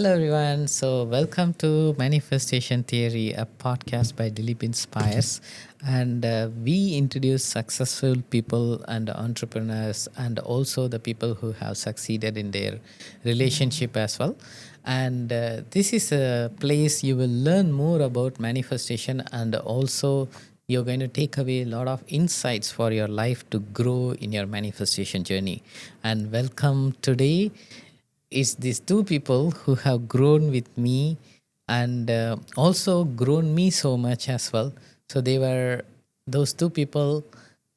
Hello, everyone. So, welcome to Manifestation Theory, a podcast by Dilip Inspires. And we introduce successful people and entrepreneurs, and also the people who have succeeded in their relationship as well. And this is a place you will learn more about manifestation, and also you're going to take away a lot of insights for your life to grow in your manifestation journey. And welcome today is these two people who have grown with me and also grown me so much as well. So they were those two people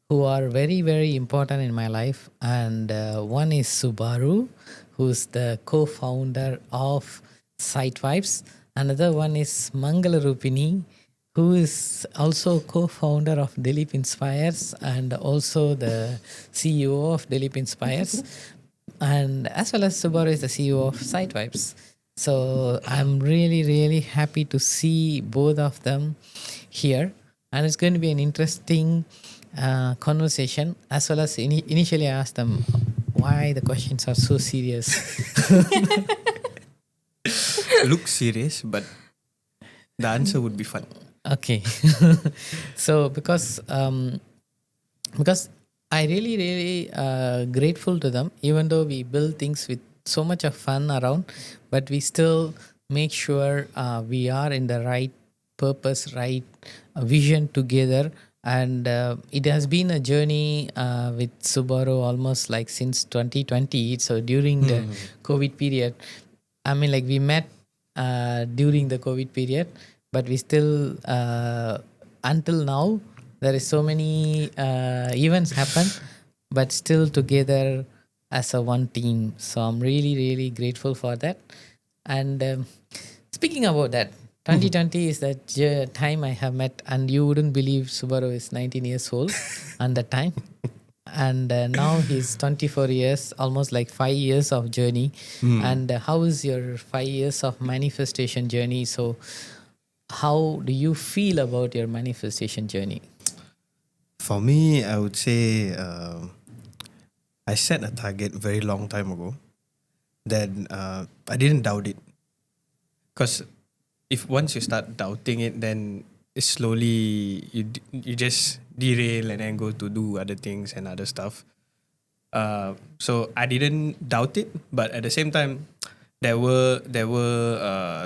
who are very, very important in my life. And one is Subaru, who's the co founder of Site Vibes. Another one is Mangala, who is also co-founder of Dilip Inspires and also the CEO of Dilip Inspires, and as well as Subaru is the CEO of Site Vibes. So I'm really, really happy to see both of them here, and it's going to be an interesting conversation. As well as initially, I asked them why the questions are so serious. Look serious, but the answer would be fun. Okay. So because I really, really grateful to them, even though we build things with so much of fun around, but we still make sure we are in the right purpose, right vision together. And it has been a journey with Subaru almost like since 2020. So during the COVID period, I mean, like we met during the COVID period, but we still, until now, there is so many events happen, but still together as a one team. So I'm really, really grateful for that. And speaking about that, 2020 is that time I have met, and you wouldn't believe Subaru is 19 years old at the time. And now he's 24 years, almost like 5 years of journey. And how is your 5 years of manifestation journey? So, how do you feel about your manifestation journey? For me, I would say I set a target very long time ago. Then I didn't doubt it, because if once you start doubting it, then it's slowly you just derail and then go to do other things and other stuff. So I didn't doubt it, but at the same time, there were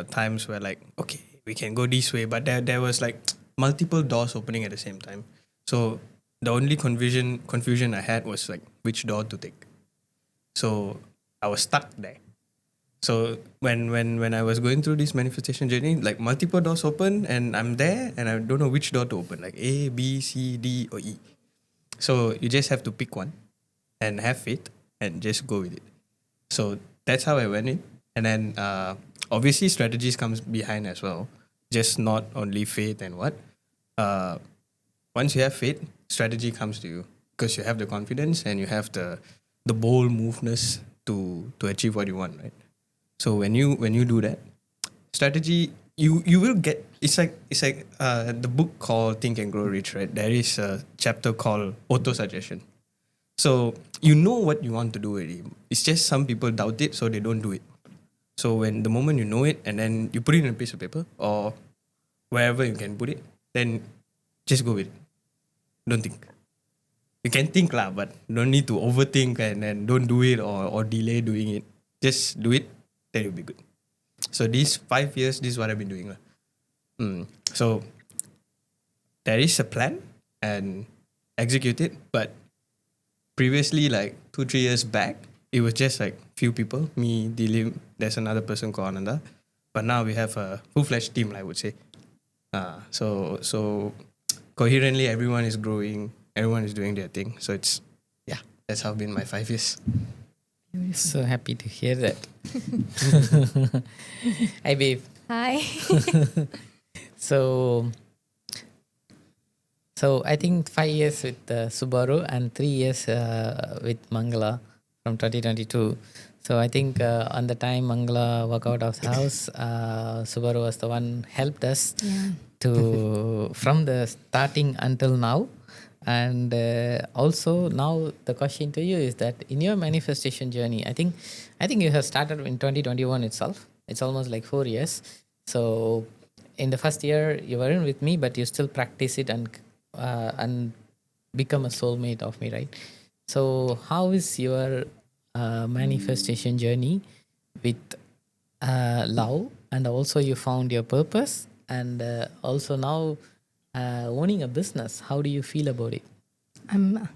times where like, okay, we can go this way, but there was like multiple doors opening at the same time. So the only confusion I had was like which door to take. So I was stuck there. So when I was going through this manifestation journey, like multiple doors open and I'm there and I don't know which door to open, like A, B, C, D, or E. So you just have to pick one and have faith and just go with it. So that's how I went in. And then obviously strategies comes behind as well. Just not only faith and what. Uh, Once you have faith, strategy comes to you because you have the confidence and you have the bold moveness to achieve what you want, right? So when you do that, strategy you will get. It's like the book called Think and Grow Rich, right? There is a chapter called auto suggestion. So you know what you want to do already. It's just some people doubt it, so they don't do it. So when the moment you know it and then you put it in a piece of paper or wherever you can put it, then just go with it. Don't think. You can think lah, but don't need to overthink and don't do it or delay doing it. Just do it, then you'll be good. So these 5 years, this is what I've been doing lah. So there is a plan and execute it, but previously, like 2-3 years back, it was just like few people, me, Dilip, there's another person called Ananda. But now we have a full-fledged team, I would say. So coherently, everyone is growing, everyone is doing their thing. So it's, yeah, that's how been my 5 years. So happy to hear that. Hi, babe. Hi. So, so I think 5 years with Subaru and 3 years with Mangala from 2022. So I think on the time Mangala walked out of the house, Subaru was the one helped us to from the starting until now. And also now the question to you is that in your manifestation journey, I think you have started in 2021 itself. It's almost like 4 years. So in the first year you weren't with me, but you still practice it and become a soulmate of me, right? So how is your manifestation journey with love, and also you found your purpose, and also now owning a business? How do you feel about it? I'm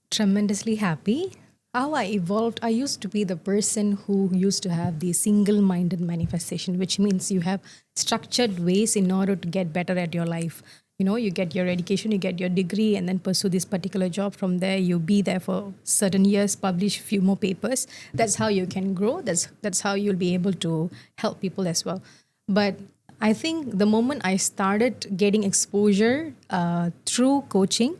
tremendously happy. How I evolved, I used to be the person who used to have the single minded manifestation, which means you have structured ways in order to get better at your life. You know, you get your education, you get your degree, and then pursue this particular job. From there, you be there for certain years, publish few more papers. That's how you can grow. That's how you'll be able to help people as well. But I think the moment I started getting exposure through coaching,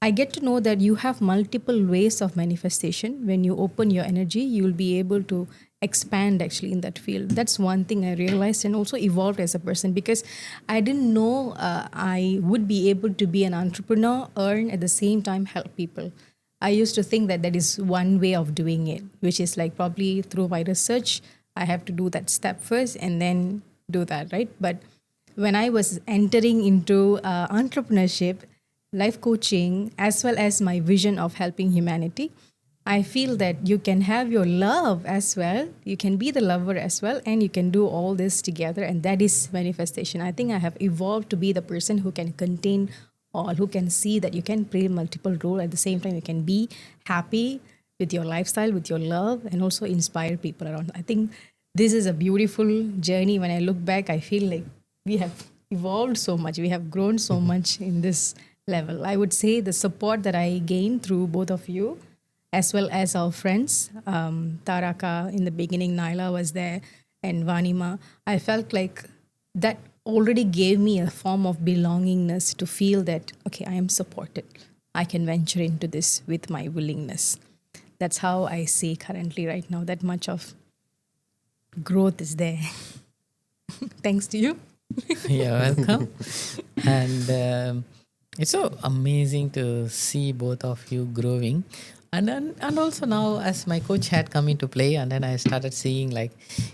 I get to know that you have multiple ways of manifestation. When you open your energy, you will be able to expand actually in that field. That's one thing I realized and also evolved as a person, because I didn't know I would be able to be an entrepreneur, earn at the same time, help people. I used to think that that is one way of doing it, which is like probably through my research, I have to do that step first and then do that, right? But when I was entering into entrepreneurship, life coaching, as well as my vision of helping humanity, I feel that you can have your love as well. You can be the lover as well, and you can do all this together. And that is manifestation. I think I have evolved to be the person who can contain all, who can see that you can play multiple roles at the same time. You can be happy with your lifestyle, with your love, and also inspire people around. I think this is a beautiful journey. When I look back, I feel like we have evolved so much. We have grown so much in this level. I would say the support that I gained through both of you, as well as our friends, Taraka in the beginning, Naila was there, and Vanima. I felt like that already gave me a form of belongingness to feel that, okay, I am supported. I can venture into this with my willingness. That's how I see currently right now. That much of growth is there. Thanks to you. You're welcome. And it's so amazing to see both of you growing. And also now, as my coach had come into play, and then I started seeing like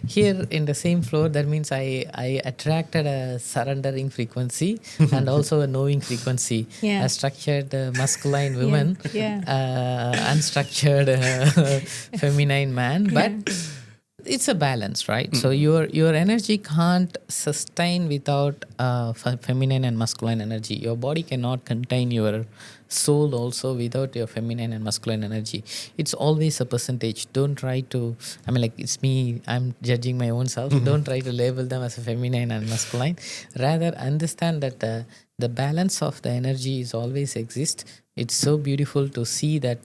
here in the same floor, that means I attracted a surrendering frequency and also a knowing frequency. Yeah. A structured masculine woman, yeah. unstructured feminine man, but it's a balance, right? So your energy can't sustain without feminine and masculine energy. Your body cannot contain your soul also without your feminine and masculine energy. It's always a percentage. Don't try to, I mean, like, it's me, I'm judging my own self. Don't try to label them as a feminine and masculine. Rather understand that the balance of the energy is always exist. It's so beautiful to see that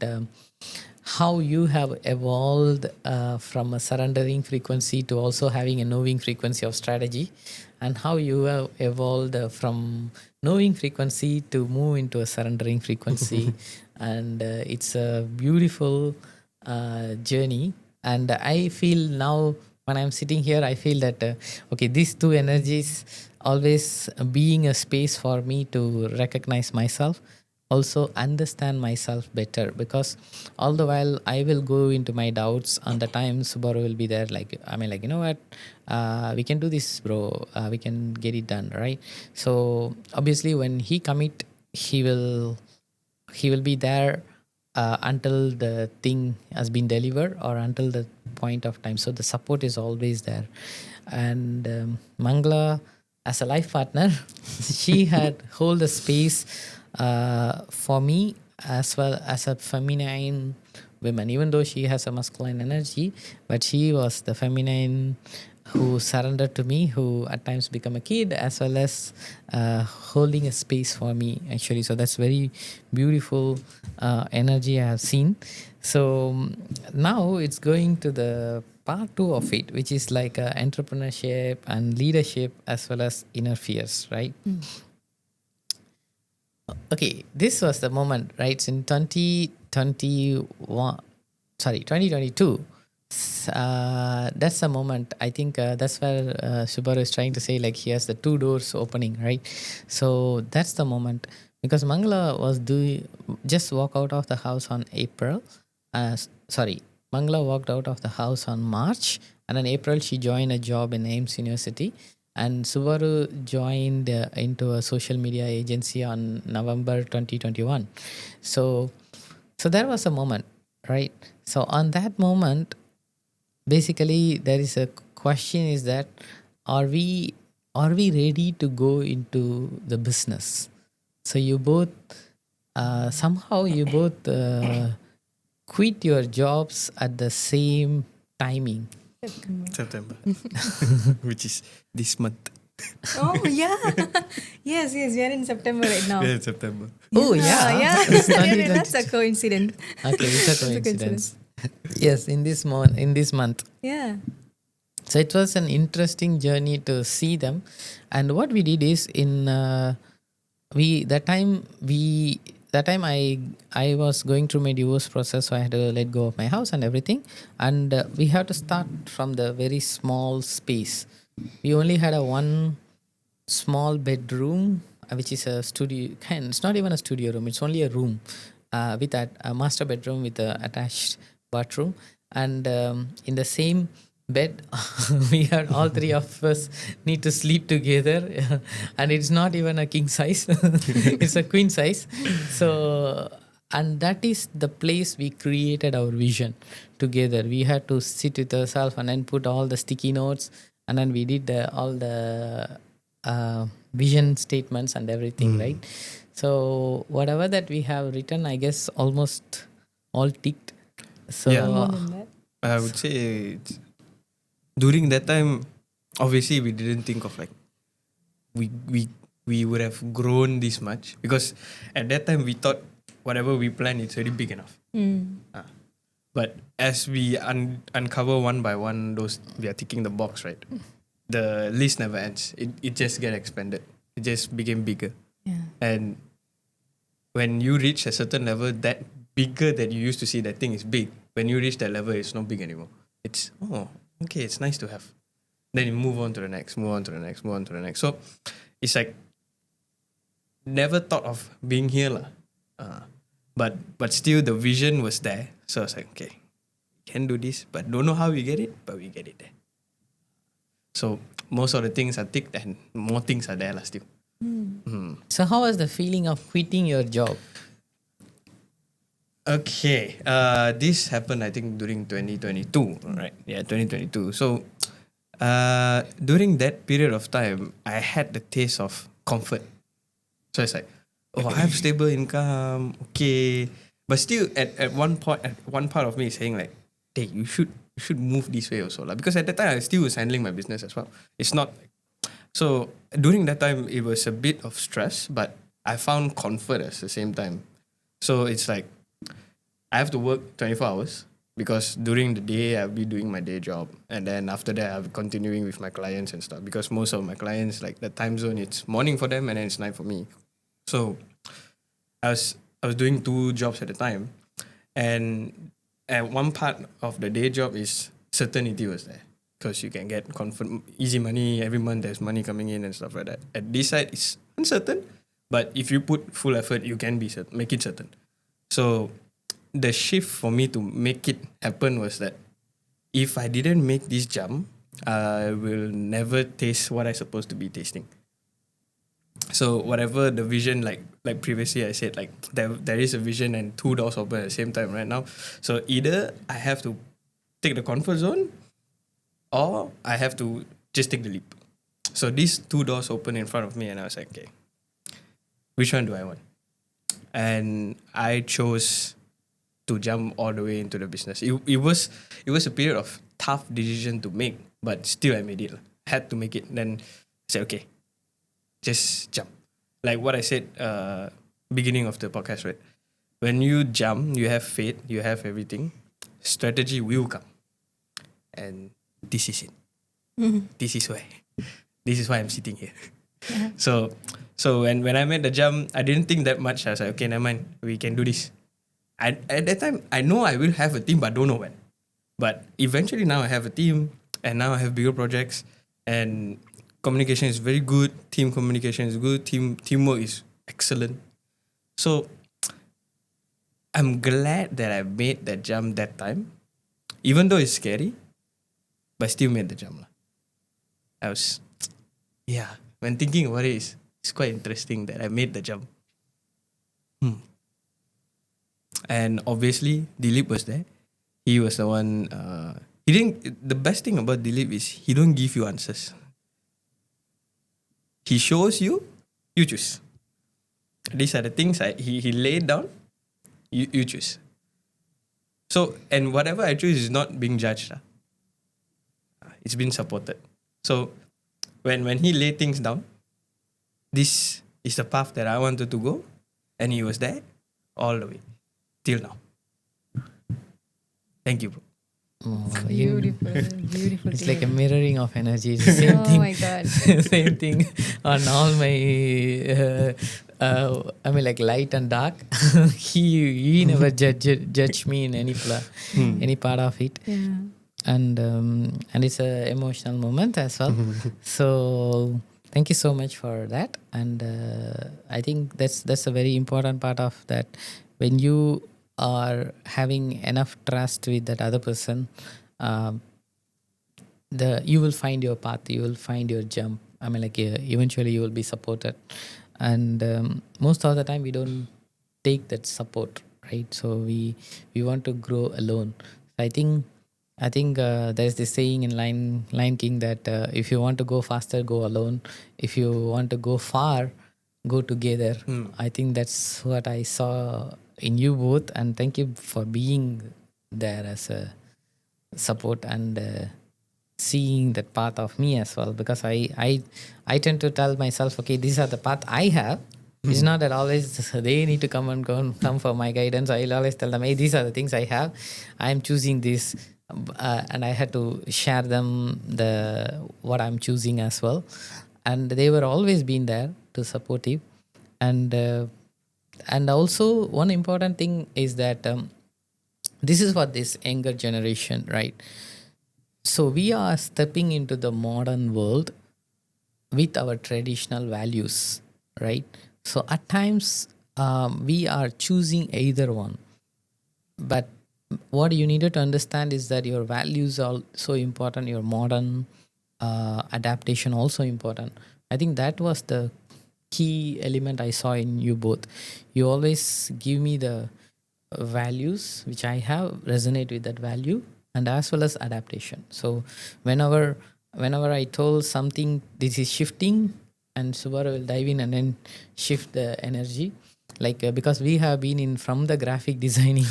how you have evolved from a surrendering frequency to also having a knowing frequency of strategy, and how you have evolved from knowing frequency to move into a surrendering frequency. And it's a beautiful journey. And I feel now when I'm sitting here, I feel that okay, these two energies always being a space for me to recognize myself, also understand myself better, because all the while I will go into my doubts, and the time Subaru will be there, like, I mean, like, you know what, we can do this, bro, we can get it done, right? So obviously when he commit, he will be there until the thing has been delivered, or until the point of time. So the support is always there. And Mangala, as a life partner, she had hold a space for me, as well as a feminine woman, even though she has a masculine energy, but she was the feminine who surrendered to me, who at times become a kid, as well as holding a space for me actually. So that's very beautiful energy I have seen. So now it's going to the part two of it, which is like entrepreneurship and leadership, as well as inner fears, right? Okay, this was the moment, right? In 2021, sorry, 2022. That's the moment. I think that's where Subaru is trying to say, like, he has the two doors opening, right? So that's the moment, because Mangala was just walk out of the house on April. Sorry, Mangala walked out of the house on March, and in April she joined a job in Ames University. And Subaru joined into a social media agency on November 2021. So, so there was a moment, right? So on that moment, basically there is a question: is that are we ready to go into the business? So you both somehow you both quit your jobs at the same timing. September, which is this month. Oh yeah. Yes, we are in September right now. Yeah, September. Oh yeah, Yeah. it's That's a 2022. coincidence. Okay, it's a It's a coincidence. Yes, in this month. Yeah. So it was an interesting journey to see them, and what we did is in we that time I was going through my divorce process, so I had to let go of my house and everything, and we had to start from the very small space. We only had a one small bedroom, which is a studio. It's not even a studio room. It's only a room with a master bedroom with a attached bathroom, and in the same bed, we had all three of us need to sleep together, and it's not even a king size; it's a queen size. So. And that is the place we created our vision together. We had to sit with ourselves and then put all the sticky notes, and then we did all the vision statements and everything, right? So whatever that we have written, I guess almost all ticked. So Yeah. More than that. I would say during that time, obviously we didn't think of like we would have grown this much, because at that time we thought whatever we planned it's already big enough. But as we uncover one by one those, we are ticking the box, right? The list never ends. It just get expanded. It just became bigger. Yeah. And when you reach a certain level, that bigger that you used to see that thing is big. When you reach that level, it's not big anymore. It's okay, it's nice to have. Then you move on to the next, move on to the next, move on to the next. So it's like never thought of being here lah. But still the vision was there. So I was like, okay, can do this, but don't know how we get it, but we get it there. So most of the things are ticked and more things are there lah still. so how was the feeling of quitting your job? Okay, this happened I think during 2022, right? Yeah, 2022. So, during that period of time, I had the taste of comfort. So it's like, oh, I have stable income, okay. But still, at one point, at one part of me is saying like, hey, you should move this way also, lah. Because at that time I still was handling my business as well. It's not. So during that time, it was a bit of stress, but I found comfort at the same time. So it's like, I have to work 24 hours because during the day I'll be doing my day job, and then after that I'll be continuing with my clients and stuff, because most of my clients, like the time zone, it's morning for them and then it's night for me. So I was doing two jobs at a time, and at one part of the day job is certainty was there, because you can get easy money every month. There's money coming in and stuff like that. At this side, it's uncertain, but if you put full effort, you can be certain, make it certain. So the shift for me to make it happen was that if I didn't make this jump, I will never taste what I'm supposed to be tasting. So whatever the vision, like previously I said, like there is a vision and two doors open at the same time right now. So either I have to take the comfort zone, or I have to just take the leap. So these two doors open in front of me, and I was like, okay, which one do I want? And I chose to jump all the way into the business. It was a period of tough decision to make, but still I made it. Had to make it. Then I said, okay, just jump. Like what I said, beginning of the podcast, right? When you jump, you have faith, you have everything. Strategy will come, and this is it. This is why. This is why I'm sitting here. So when I made the jump, I didn't think that much. I was like, okay, never mind, we can do this. At that time, I know I will have a team, but don't know when. But eventually now I have a team, and now I have bigger projects, and communication is very good. Team communication is good. Teamwork is excellent. So I'm glad that I made that jump that time. even though it's scary, but I still made the jump. I was, yeah, when thinking about it, it's quite interesting that I made the jump. And obviously, Dilip was there. He was the one. He didn't. The best thing about Dilip is he don't give you answers. He shows you, you choose. These are the things he laid down. You choose. So, and whatever I choose is not being judged. It's been supported. So when he laid things down, this is the path that I wanted to go, and he was there all the way till now. Thank you, bro. Oh, Beautiful, beautiful. it's to like a hear. mirroring of energy. It's the same Oh thing. my God. Same thing on all my. I mean, like light and dark. he never judge me in any part of it, Yeah. and it's a emotional moment as well. So thank you so much for that, and I think that's a very important part of that. When you are having enough trust with that other person, um, you will find your path, you will find your jump. I mean, like eventually you will be supported, and most of the time we don't take that support, right? So we want to grow alone. I think there's this saying in Lion King that if you want to go faster, go alone. If you want to go far, go together. I think that's what I saw in you both, and thank you for being there as a support and seeing that path of me as well, because I tend to tell myself, okay, these are the path I have. It's not that always they need to come for my guidance. I'll always tell them, hey, these are the things I have. I'm choosing this, and I had to share them the what I'm choosing as well, and they were always been there to support you, and also one important thing is that this is what this younger generation, right? So we are stepping into the modern world with our traditional values, right? So at times we are choosing either one, but what you needed to understand is that your values are so important, your modern adaptation also important. I think that was the key element I saw in you both. You always give me the values which I have, resonate with that value, and as well as adaptation. So whenever I told something this is shifting, and Subaru will dive in and then shift the energy, like because we have been in from the graphic designing,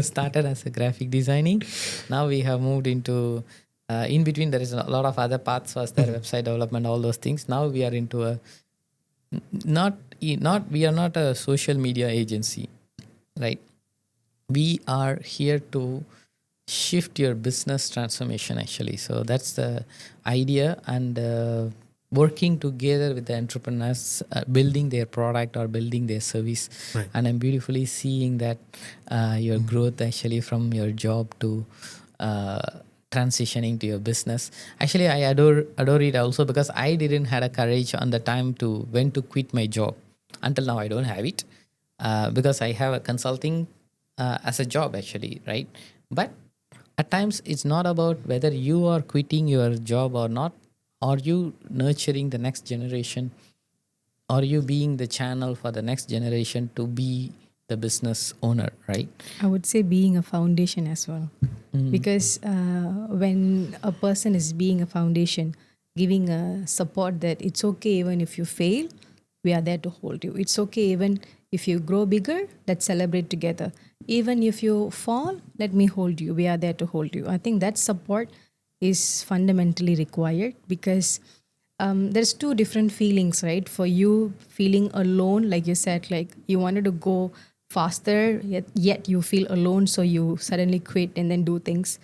started as a graphic designing, now we have moved into in between there is a lot of other paths, was there website development, all those things. Now we are into a not we are not a social media agency, right? We are here to shift your business transformation actually. So that's the idea, and working together with the entrepreneurs, building their product or building their service. Right. And I'm beautifully seeing that your growth actually from your job to transitioning to your business. Actually, I adore it also, because I didn't had a courage on the time to when to quit my job. Until now I don't have it, because I have a consulting as a job actually, right? But at times it's not about whether you are quitting your job or not. Are you nurturing the next generation? Are you being the channel for the next generation to be the business owner, right? I would say being a foundation as well. Because when a person is being a foundation, giving a support that it's okay even if you fail, we are there to hold you. It's okay even if you grow bigger, let's celebrate together. Even if you fall, let me hold you. We are there to hold you. I think that support is fundamentally required, because there's two different feelings, right? For you feeling alone, like you said, like you wanted to go faster, yet you feel alone, so you suddenly quit and then do things.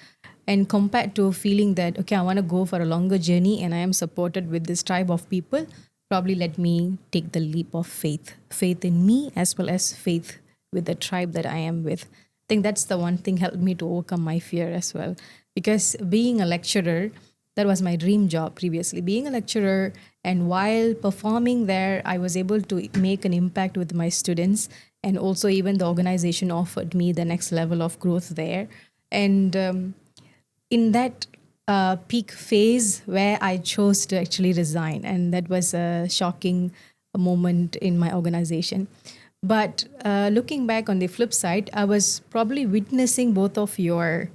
And compared to feeling that, okay, I want to go for a longer journey and I am supported with this tribe of people, probably let me take the leap of faith in me as well as faith with the tribe that I am with. I think that's the one thing helped me to overcome my fear as well. Because being a lecturer, that was my dream job previously. Being a lecturer, and while performing there, I was able to make an impact with my students. And also, even the organization offered me the next level of growth there. And in that peak phase where I chose to actually resign, and that was a shocking moment in my organization. But looking back on the flip side, I was probably witnessing both of your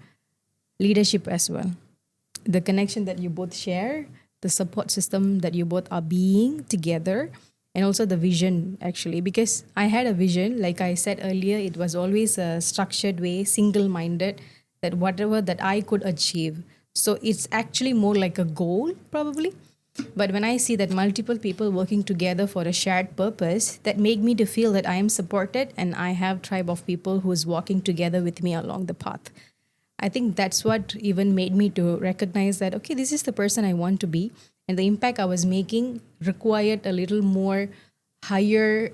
leadership as well. The connection that you both share, the support system that you both are being together, and also the vision actually. Because I had a vision, like I said earlier, it was always a structured way, single minded, that whatever that I could achieve. So it's actually more like a goal, probably. But when I see that multiple people working together for a shared purpose, that make me to feel that I am supported and I have tribe of people who is walking together with me along the path. I think that's what even made me to recognize that, okay, this is the person I want to be. And the impact I was making required a little more higher,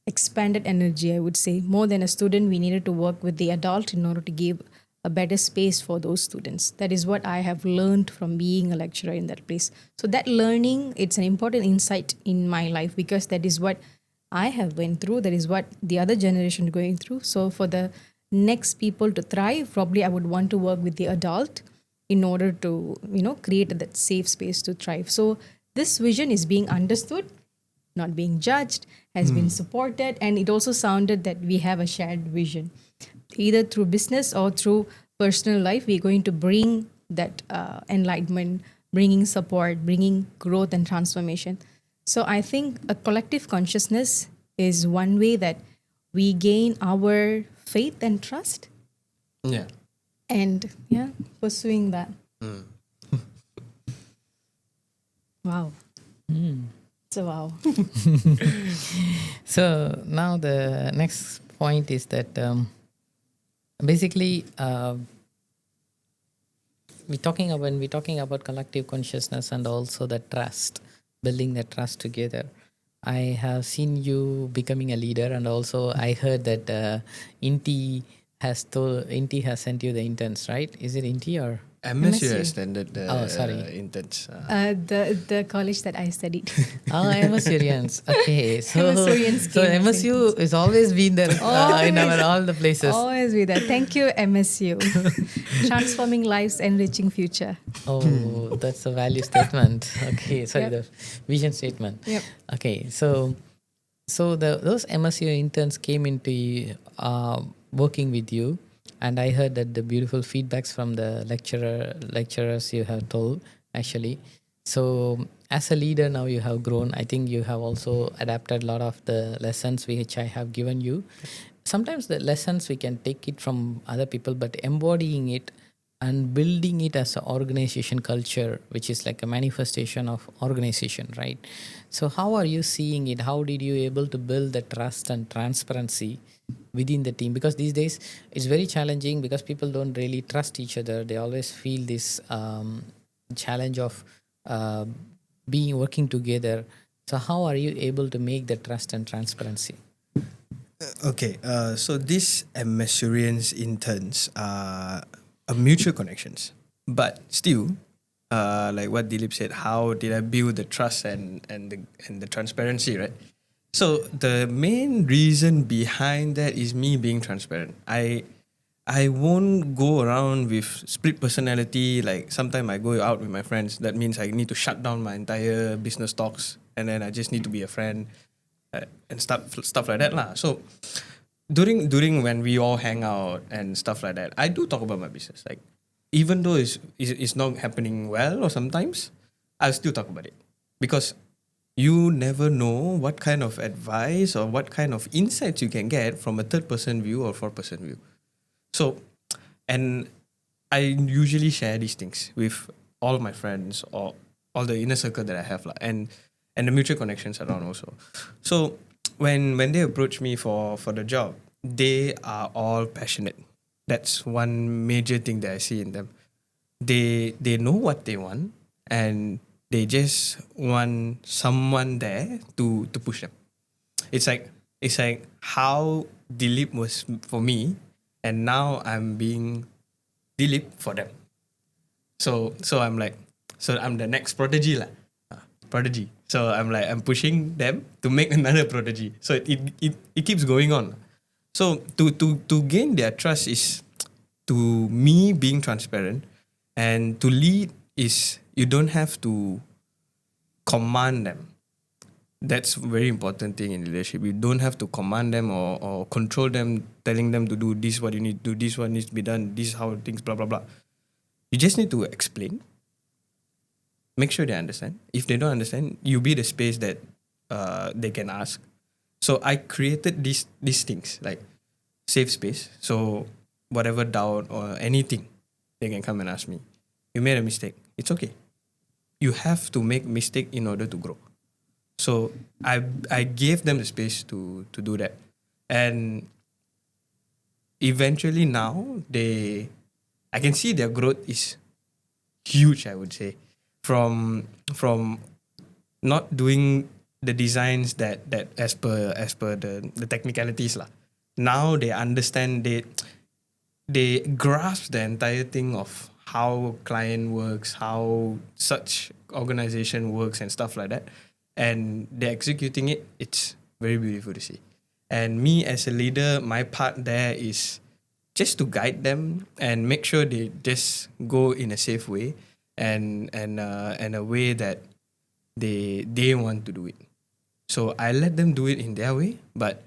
expanded energy, I would say. More than a student, we needed to work with the adult in order to give a better space for those students. That is what I have learned from being a lecturer in that place. So that learning, it's an important insight in my life because that is what I have went through. That is what the other generation going through. So for the next people to thrive, probably I would want to work with the adult in order to, create that safe space to thrive. So this vision is being understood, not being judged, has been supported, and it also sounded that we have a shared vision. Either through business or through personal life, we're going to bring that enlightenment, bringing support, bringing growth and transformation. So I think a collective consciousness is one way that we gain our faith and trust, Yeah. and pursuing that. Wow. So wow. So now the next point is that basically when we're talking about collective consciousness and also the trust, building the trust together. I have seen you becoming a leader, and also I heard that Inti has sent you the interns, right? Is it Inti or? MSU MSU. extended the Oh, sorry. interns. The college that I studied. Oh, MSUrians. Okay, so MSUrians so came as MSU has always been there in our all the places. Always be there. Thank you, MSU. Transforming lives, enriching future. Oh, that's a value statement. Okay, sorry, Yep. the vision statement. Yep. Okay, so those MSU interns came into working with you, and I heard that the beautiful feedbacks from the lecturers you have told actually. So as a leader now you have grown. I think you have also adapted a lot of the lessons which I have given you. Sometimes the lessons we can take it from other people, but embodying it and building it as an organization culture, which is like a manifestation of organization, right? So how are you seeing it? How did you able to build the trust and transparency within the team? Because these days it's very challenging because people don't really trust each other. They always feel this challenge of uh, being working together. So how are you able to make the trust and transparency? Okay, so these MSurians interns are mutual connections, but still, like what Dilip said, how did I build the trust and the transparency, right? So the main reason behind that is me being transparent. I won't go around with split personality. Like sometimes I go out with my friends. That means I need to shut down my entire business talks, and then I just need to be a friend and stuff like that lah. So during when we all hang out and stuff like that, I do talk about my business. Like even though it's not happening well or sometimes, I'll still talk about it because you never know what kind of advice or what kind of insights you can get from a third person view or fourth person view. So, and I usually share these things with all of my friends or all the inner circle that I have lah, and the mutual connections around also. So when they approach me for the job, they are all passionate. That's one major thing that I see in them. They know what they want and they just want someone there to push them. It's like how Dilip was for me, and now I'm being Dilip for them. So I'm the next prodigy lah. Prodigy. So I'm pushing them to make another prodigy. So it keeps going on. So to gain their trust is to me being transparent, and to lead is you don't have to command them. That's a very important thing in leadership. You don't have to command them or control them, telling them to do this, what you need to do, this what needs to be done, this is how things, blah, blah, blah. You just need to explain, make sure they understand. If they don't understand, you be the space that they can ask. So I created these things like safe space. So whatever doubt or anything, they can come and ask me. You made a mistake. It's okay. You have to make mistake in order to grow. So I gave them the space to do that, and eventually now I can see their growth is huge. I would say from not doing the designs that as per the technicalities lah. Now they understand, they grasp the entire thing of how client works, how such organization works and stuff like that. And they're executing it. It's very beautiful to see. And me as a leader, my part there is just to guide them and make sure they just go in a safe way and a way that they want to do it. So I let them do it in their way, but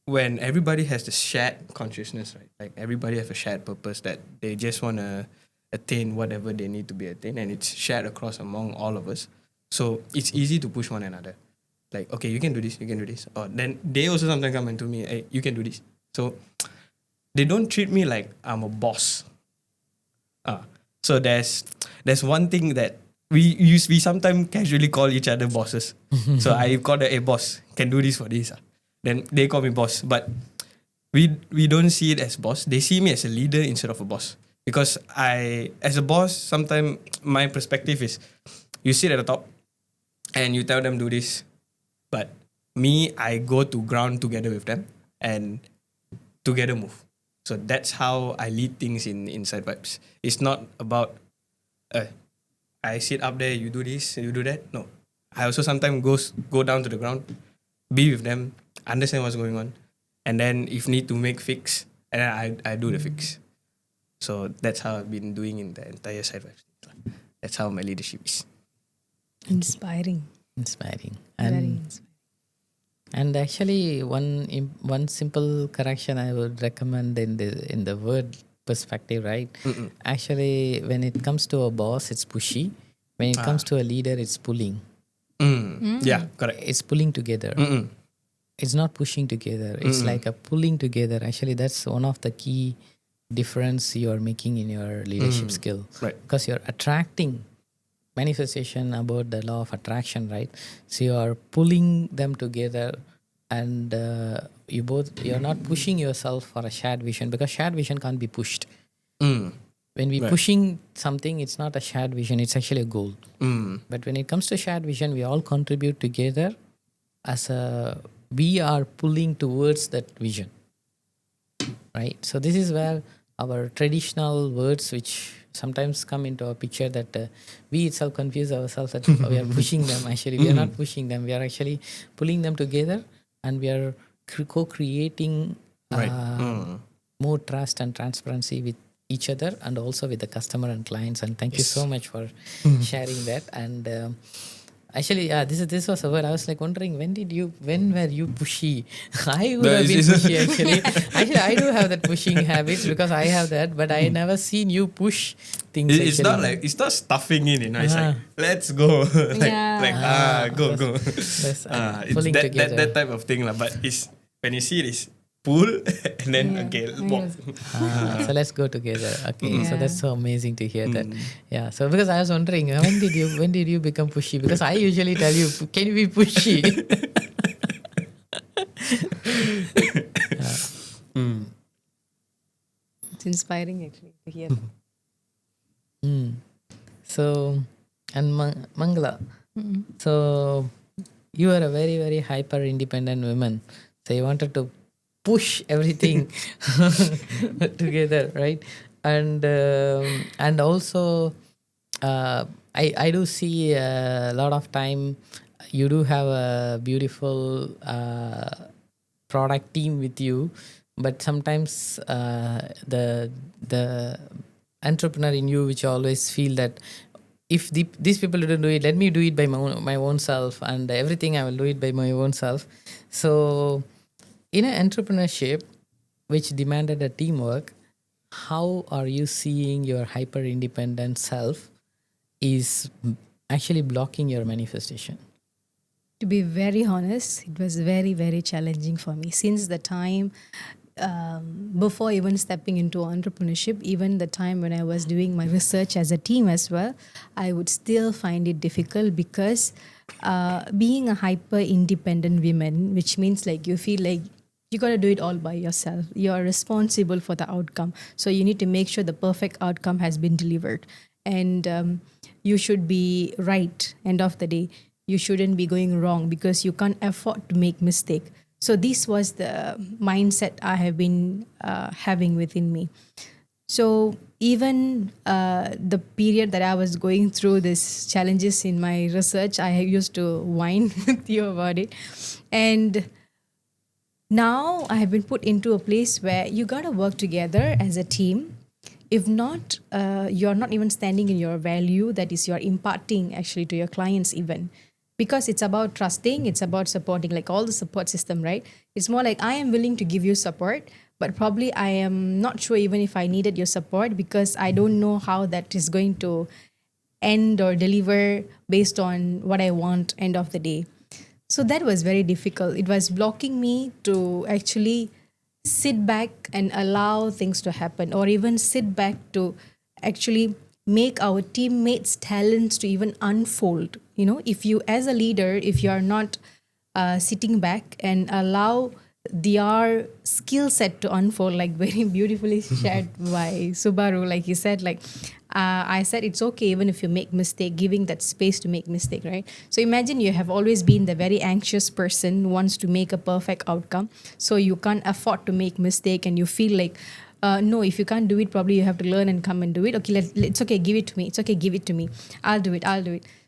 when everybody has the shared consciousness, right? Like everybody has a shared purpose that they just want to attain whatever they need to be attained, and it's shared across among all of us. So it's easy to push one another. Like, okay, you can do this, you can do this. Or then they also sometimes come and to me, hey, you can do this. So they don't treat me like I'm a boss. So there's one thing that we sometimes casually call each other bosses. So I call the, hey boss, can do this for this. Then they call me boss. But we don't see it as boss. They see me as a leader instead of a boss. Because as a boss, sometimes my perspective is you sit at the top and you tell them do this. But me, I go to ground together with them and together move. So that's how I lead things in Inside Vibes. It's not about I sit up there, you do this, you do that. No. I also sometimes go down to the ground, be with them, understand what's going on, and then if need to make fix, and then I do the fix. So that's how I've been doing in the entire Side Vibes. That's how my leadership is. Inspiring. Inspiring. Very And inspiring. and actually, one simple correction I would recommend in the word perspective, right? Actually, when it comes to a boss, it's pushy. When it comes to a leader, it's pulling. Yeah, correct. It's pulling together. It's not pushing together. It's like a pulling together. Actually, that's one of the key difference you are making in your leadership skill. Right. Because you're attracting manifestation about the law of attraction, right? So you are pulling them together, and you're not pushing yourself for a shared vision, because shared vision can't be pushed. When we pushing something, it's not a shared vision, it's actually a goal. But when it comes to shared vision, we all contribute together we are pulling towards that vision, right? So this is where our traditional words, which sometimes come into a picture, that we itself confuse ourselves that we are pushing them. Actually, we are not pushing them. We are actually pulling them together, and we are co-creating more trust and transparency with each other, and also with the customer and clients. And thank you so much for sharing that. And actually, this was a word I was like wondering, when were you pushy? I would have been pushy actually. Actually, I do have that pushing habits, because I have that, but I never seen you push things. It's not like, it's not stuffing in, It's like, let's go. Go. That's, It's pulling together. that type of thing. But it's when you see it, it's pull and then okay, walk. So let's go together. Okay, so that's so amazing to hear that. Yeah. So because I was wondering, when did you become pushy? Because I usually tell you, can you be pushy? It's inspiring actually to hear. So, and Mangala. So you are a very, very hyper independent woman. So you wanted to push everything together, right? And also, I do see a lot of time you do have a beautiful product team with you. but sometimes the entrepreneur in you, which always feel that if these people didn't do it, let me do it by my own self, and everything I will do it by my own self. So in an entrepreneurship which demanded a teamwork, how are you seeing your hyper independent self is actually blocking your manifestation? To be very honest, it was very, very challenging for me since the time before even stepping into entrepreneurship, even the time when I was doing my research as a team as well, I would still find it difficult because being a hyper independent woman, which means like you feel like you got to do it all by yourself. You're responsible for the outcome. So you need to make sure the perfect outcome has been delivered. And you should be right, end of the day. You shouldn't be going wrong because you can't afford to make mistake. So this was the mindset I have been having within me. So even the period that I was going through these challenges in my research, I used to whine with you about it. And now I have been put into a place where you got to work together as a team. If not, you're not even standing in your value that is you're imparting actually to your clients even. Because it's about trusting, it's about supporting, like all the support system, right? It's more like I am willing to give you support, but probably I am not sure even if I needed your support because I don't know how that is going to end or deliver based on what I want end of the day. So that was very difficult. It was blocking me to actually sit back and allow things to happen, or even sit back to actually make our teammates' talents to even unfold. You know, if you, as a leader, if you are not sitting back and allow their skill set to unfold, like very beautifully shared by Subaru, like he said, like I said, it's okay even if you make mistake, giving that space to make mistake, right? So imagine you have always been the very anxious person who wants to make a perfect outcome, so you can't afford to make mistake, and you feel like no, if you can't do it, probably you have to learn and come and do it. Okay, it's okay, give it to me. It's okay, give it to me. I'll do it.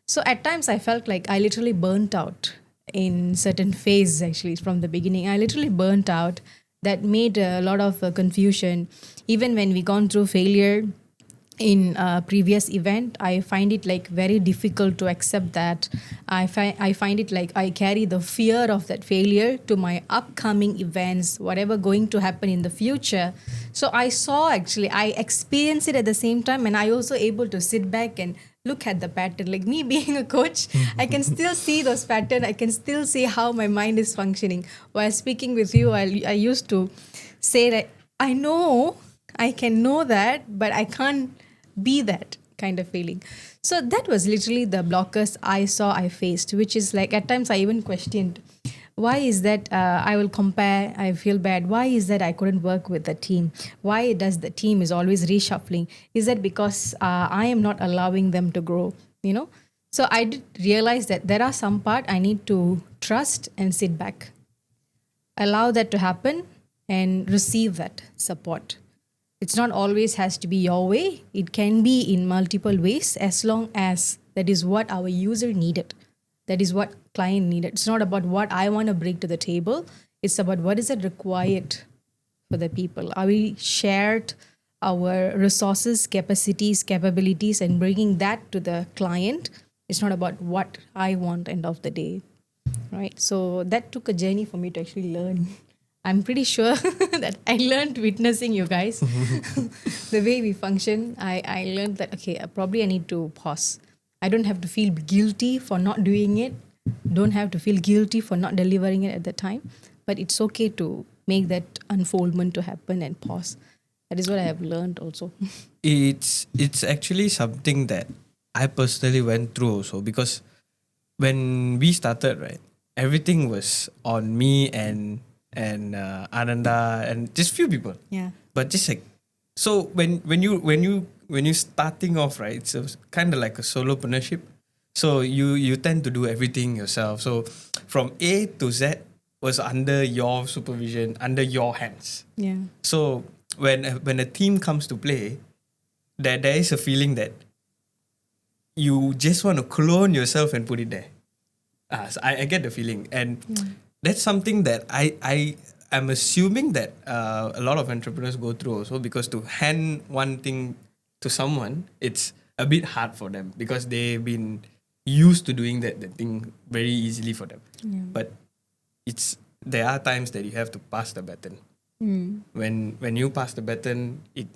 So at times I felt like I literally burnt out in certain phase actually from the beginning. I literally burnt out. That made a lot of confusion. Even when we gone through failure in a previous event, I find it like very difficult to accept that. I find it like I carry the fear of that failure to my upcoming events, whatever going to happen in the future. So I saw actually, I experienced it at the same time, and I also able to sit back and look at the pattern. Like me being a coach, I can still see those patterns. I can still see how my mind is functioning. While speaking with you, I used to say that I know, I can know that, but I can't be that kind of feeling. So that was literally the blockers I faced, which is like at times I even questioned, why is that I will compare, I feel bad. Why is that I couldn't work with the team? Why does the team is always reshuffling? Is that because I am not allowing them to grow, you know? So I did realize that there are some part I need to trust and sit back, allow that to happen and receive that support. It's not always has to be your way. It can be in multiple ways as long as that is what our user needed. That is what client needed. It's not about what I want to bring to the table. It's about what is it required for the people. Are we shared our resources, capacities, capabilities, and bringing that to the client? It's not about what I want end of the day, right? So that took a journey for me to actually learn. I'm pretty sure that I learned witnessing you guys, the way we function. I learned that, okay, probably I need to pause. I don't have to feel guilty for not doing it. Don't have to feel guilty for not delivering it at the time. But it's okay to make that unfoldment to happen and pause. That is what I have learned also. It's actually something that I personally went through also, because when we started, right, everything was on me and Ananda and just few people. Yeah. But just like, so when you starting off, right, it's kind of like a solopreneurship. So you tend to do everything yourself. So from A to Z was under your supervision, under your hands. Yeah. So when a team comes to play, there is a feeling that you just want to clone yourself and put it there. So I get the feeling, and that's something that I I'm assuming that a lot of entrepreneurs go through also, because to hand one thing to someone, it's a bit hard for them because they've been used to doing that thing very easily for them. Yeah. But there are times that you have to pass the baton. Mm. When you pass the baton, it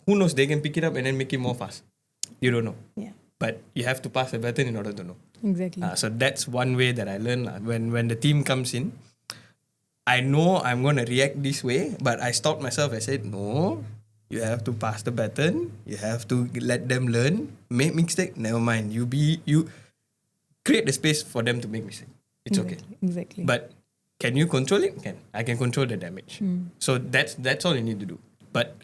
who knows, they can pick it up and then make it more fast. You don't know, Yeah. but you have to pass the baton in order to know. Exactly. So that's one way that I learned lah. When the team comes in, I know I'm gonna react this way, but I stopped myself. I said, no, you have to pass the baton. You have to let them learn. Make mistake, never mind. You create the space for them to make mistake. It's okay. Exactly. But can you control it? I can control the damage. So that's all you need to do. But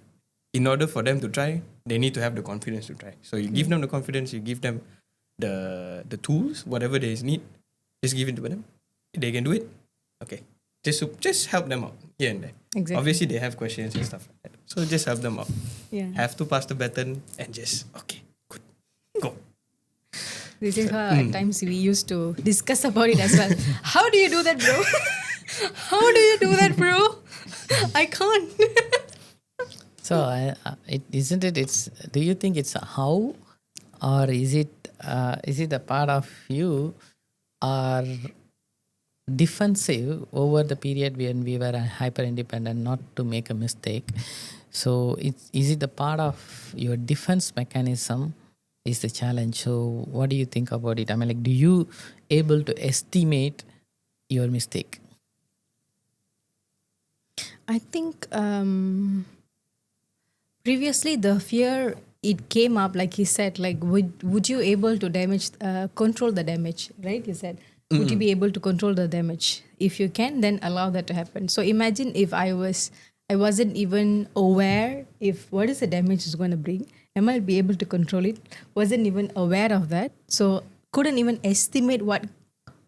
in order for them to try, they need to have the confidence to try. So you give them the confidence, you give them the tools, whatever they need, just give it to them. They can do it. Okay. Just help them out here and there. Exactly. Obviously they have questions and stuff like that. So just help them out. Yeah. Have to pass the baton and just okay, good. Go. This is how at times we used to discuss about it as well. How do you do that, bro? How do you do that, bro? I can't. So, isn't it? Do you think it's a how, or is it a part of you, or defensive over the period when we were hyper independent, not to make a mistake? So, is it a part of your defense mechanism? Is the challenge? So, what do you think about it? I mean, like, do you able to estimate your mistake? I think previously the fear, it came up, like he said, like would you able to control the damage, right? You said, would you be able to control the damage? If you can, then allow that to happen. So imagine if I wasn't even aware if what is the damage is going to bring. Am I be able to control it? Wasn't even aware of that. So couldn't even estimate what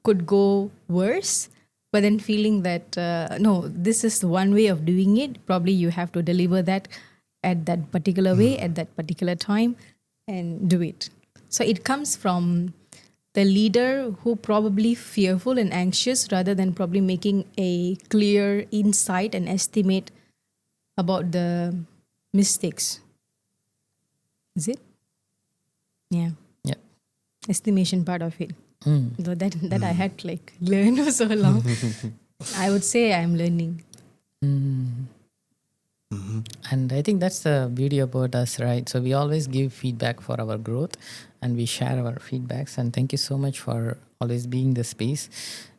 could go worse. But then feeling that, no, this is one way of doing it. Probably you have to deliver that at that particular way, at that particular time, and do it. So it comes from the leader who probably fearful and anxious rather than probably making a clear insight and estimate about the mistakes. Is it? Yeah. Yeah. Estimation part of it. Mm. Though that I had like learned for so long. I would say I'm learning. And I think that's the beauty about us, right? So we always give feedback for our growth and we share our feedbacks. And thank you so much for always being the space.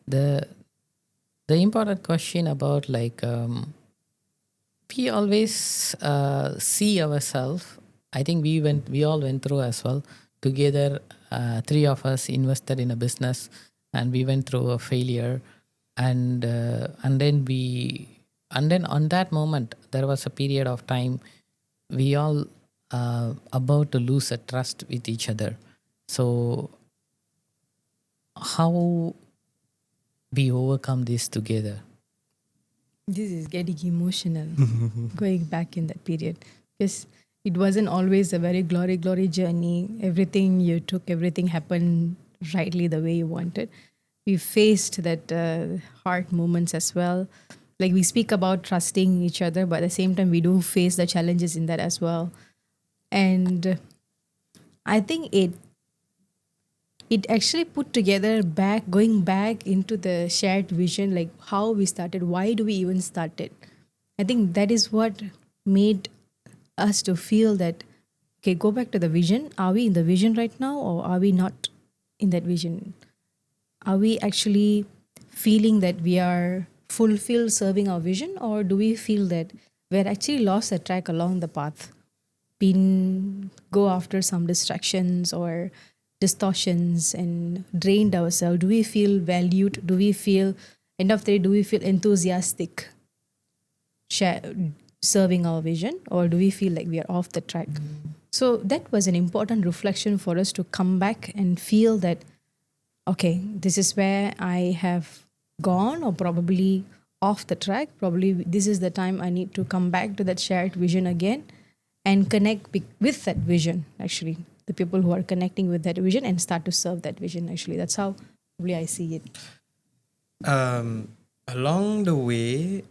The important question about like we always see ourselves. I think we all went through as well. Together, three of us invested in a business and we went through a failure. And then on that moment, there was a period of time we all about to lose a trust with each other. So how we overcome this together? This is getting emotional going back in that period because it wasn't always a very glory journey. Everything you took, everything happened rightly the way you wanted. We faced that hard moments as well. Like we speak about trusting each other, but at the same time we do face the challenges in that as well. And I think it actually put together going back into the shared vision, like how we started, why do we even start it? I think that is what made us to feel that, okay, go back to the vision. Are we in the vision right now or are we not in that vision? Are we actually feeling that we are fulfilled serving our vision, or do we feel that we're actually lost the track along the path, go after some distractions or distortions and drained ourselves? Do we feel valued? Do we feel, end of the day, do we feel enthusiastic serving our vision, or do we feel like we are off the track? So that was an important reflection for us to come back and feel that, okay, this is where I have gone or probably off the track. Probably this is the time I need to come back to that shared vision again and connect with that vision, actually. The people who are connecting with that vision and start to serve that vision, actually. That's how probably I see it. Along the way,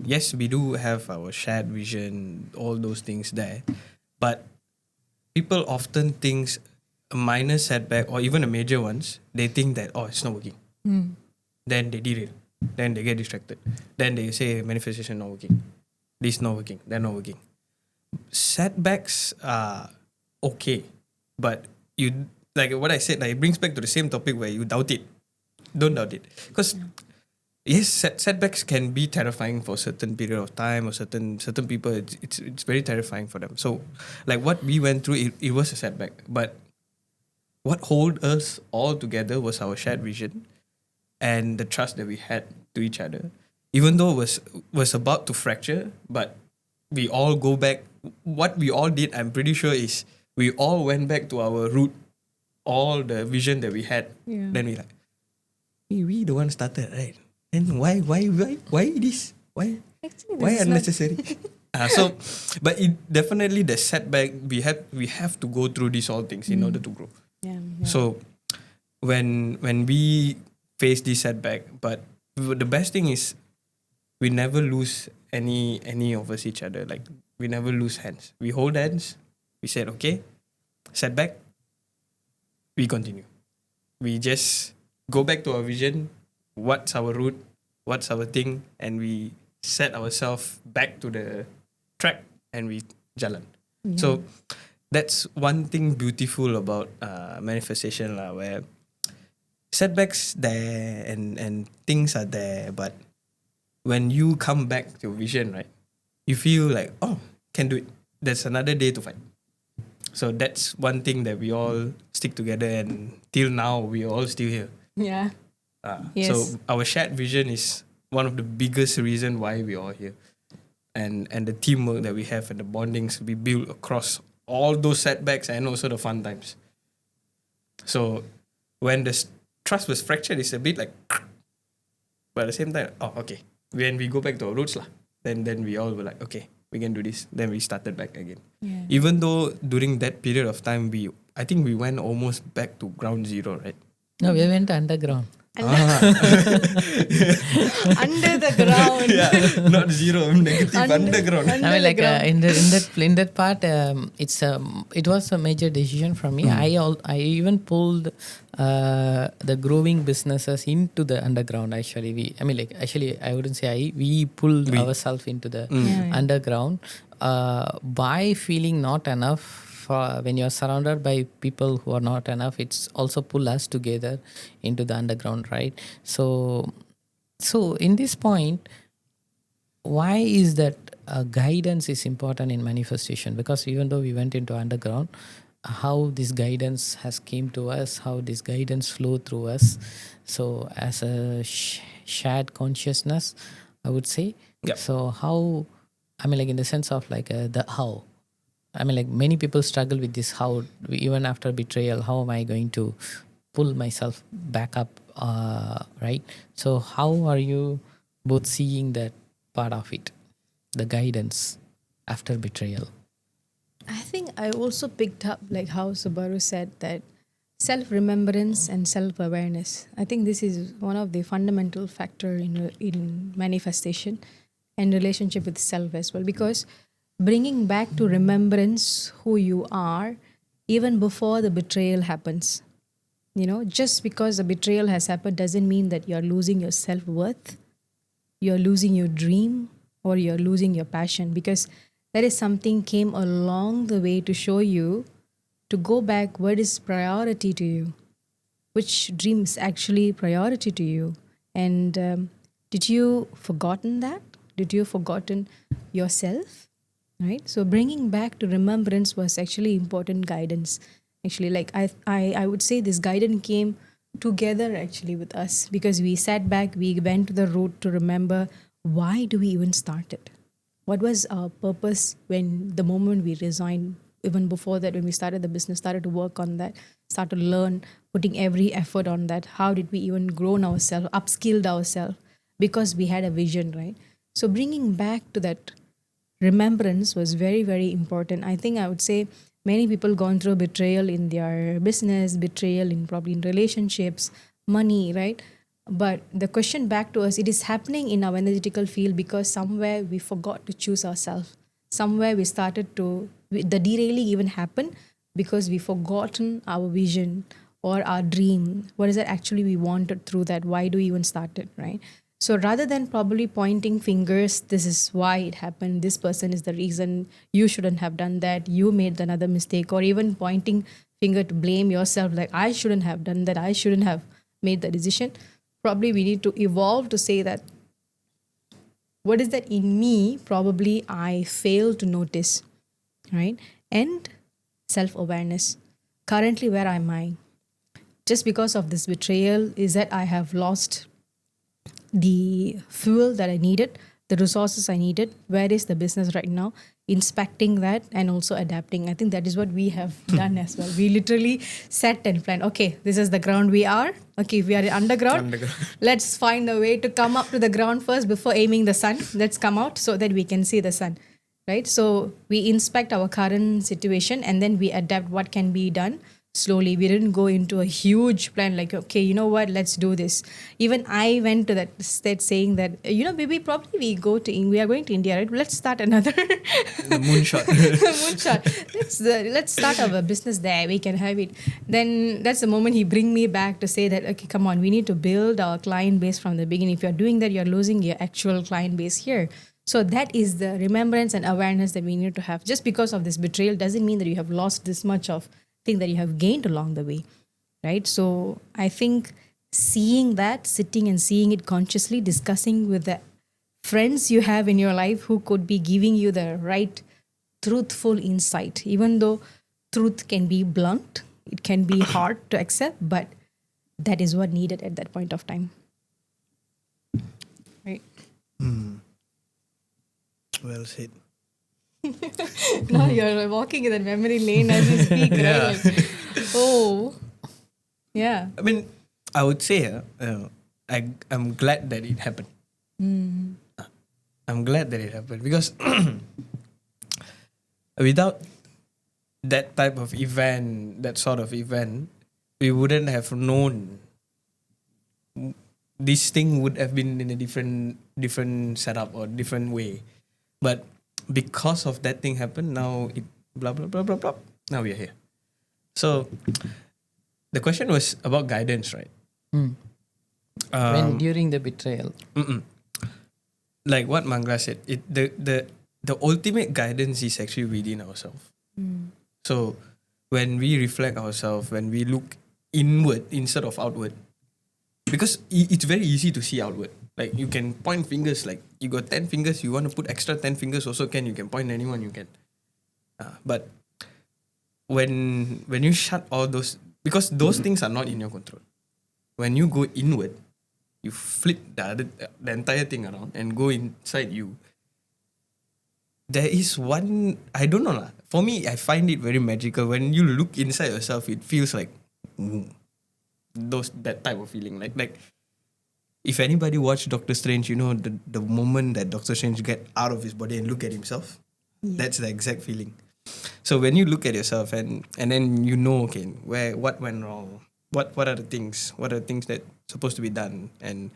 yes, we do have our shared vision, all those things there, but people often think a minor setback or even a major ones, they think that it's not working. Then they derail. Then they get distracted. Then they say manifestation not working. This not working. That not working. Setbacks are okay, but you like what I said. Like, it brings back to the same topic where you doubt it. Don't doubt it, because yes, setbacks can be terrifying for a certain period of time or certain people. It's very terrifying for them. So, like what we went through, it was a setback, but what hold us all together was our shared vision and the trust that we had to each other. Even though it was about to fracture, but we all go back. What we all did, I'm pretty sure, is we all went back to our root, all the vision that we had. Yeah. Then we like, we the one started, right? And why this? Why Actually, why this is not- unnecessary? So, but it definitely the setback. We have to go through these all things in order to grow. Yeah. So when we face this setback, but the best thing is we never lose any of us each other. Like, we never lose hands. We hold hands. We said, okay, setback. We continue. We just go back to our vision. What's our route? What's our thing? And we set ourselves back to the track and we jalan. So that's one thing beautiful about manifestation lah, where setbacks there and things are there, but when you come back to your vision, right, you feel like, can do it. There's another day to fight. So that's one thing that we all stick together, and till now we are all still here. Yeah. Yes. So our shared vision is one of the biggest reason why we are all here, and the teamwork that we have and the bondings we build across all those setbacks and also the fun times. So when the trust was fractured, it's a bit like, but at the same time, okay. When we go back to our roots lah, then we all were like, okay, we can do this. Then we started back again. Yeah. Even though during that period of time, I think we went almost back to ground zero, right? No, we went underground. Under the ground. Yeah, not zero, negative, underground. I mean, like in that part, it was a major decision for me. I even pulled the growing businesses into the underground. Actually, I wouldn't say we pulled ourselves into the underground by feeling not enough. When you're surrounded by people who are not enough, it's also pull us together into the underground, right? So in this point, why is that guidance is important in manifestation? Because even though we went into underground, how this guidance has came to us, how this guidance flow through us. So as a shared consciousness, I would say. Yep. So how, in the sense of the how. Many people struggle with this how, even after betrayal, how am I going to pull myself back up, right? So how are you both seeing that part of it, the guidance after betrayal? I think I also picked up like how Subaru said that self-remembrance and self-awareness. I think this is one of the fundamental factor in manifestation and relationship with self as well, because bringing back to remembrance who you are even before the betrayal happens. Just because the betrayal has happened doesn't mean that you're losing your self-worth, you're losing your dream, or you're losing your passion, because that is something came along the way to show you to go back what is priority to you, which dream is actually priority to you. And did you forgotten that? Did you forgotten yourself? Right? So bringing back to remembrance was actually important guidance. Actually, like I would say this guidance came together actually with us, because we sat back, we went to the root to remember why do we even start it? What was our purpose when the moment we resigned, even before that, when we started the business, started to work on that, started to learn, putting every effort on that. How did we even grow ourselves, upskilled ourselves? Because we had a vision, right? So bringing back to that remembrance was very, very important. I think I would say many people gone through betrayal in their business, betrayal in probably in relationships, money, right? But the question back to us, it is happening in our energetical field because somewhere we forgot to choose ourselves. Somewhere we started to, the derailing even happened because we forgotten our vision or our dream. What is it actually we wanted through that? Why do we even start it, right? So rather than probably pointing fingers, this is why it happened, this person is the reason, you shouldn't have done that, you made another mistake, or even pointing finger to blame yourself, like I shouldn't have done that, I shouldn't have made the decision. Probably we need to evolve to say that what is that in me probably I fail to notice, right? And self-awareness. Currently, where am I? Just because of this betrayal, is that I have lost the fuel that I needed, the resources I needed. Where is the business right now? Inspecting that and also adapting. I think that is what we have done as well. We literally set and plan. Okay, this is the ground we are. Okay, we are underground. Let's find a way to come up to the ground first before aiming the sun. Let's come out so that we can see the sun. Right? So we inspect our current situation and then we adapt what can be done slowly. We didn't go into a huge plan like, okay, you know what, let's do this. Even I went to that state saying that, maybe probably we are going to India, right? Let's start another The moonshot. moonshot. Let's start our business there. We can have it. Then that's the moment he bring me back to say that, okay, come on, we need to build our client base from the beginning. If you're doing that, you're losing your actual client base here. So that is the remembrance and awareness that we need to have. Just because of this betrayal doesn't mean that you have lost this much of thing that you have gained along the way, right? So I think seeing that, sitting and seeing it consciously, discussing with the friends you have in your life who could be giving you the right truthful insight, even though truth can be blunt, it can be hard to accept, but that is what needed at that point of time, right? Well said. Now you're walking in that memory lane as you speak, Yeah. right? Like, oh, yeah. I mean, I would say I'm glad that it happened. I'm glad that it happened because without that type of event, that sort of event, we wouldn't have known. This thing would have been in a different setup or different way. But because of that thing happened, now it blah blah blah blah blah. Now we are here. So the question was about guidance, right? When during the betrayal. Like what Mangala said, the ultimate guidance is actually within ourselves. So when we reflect ourselves, when we look inward instead of outward, because it's very easy to see outward. Like you can point fingers, like you got 10 fingers, you want to put extra 10 fingers also can, you can point anyone you can. But when you shut all those, because those things are not in your control. When you go inward, you flip the entire thing around and go inside you. There is one, I don't know lah. For me, I find it very magical. When you look inside yourself, it feels like that type of feeling. Like if anybody watched Doctor Strange, you know the moment that Doctor Strange get out of his body and look at himself, that's the exact feeling. So when you look at yourself and then you know, okay, what went wrong, what are the things that supposed to be done, and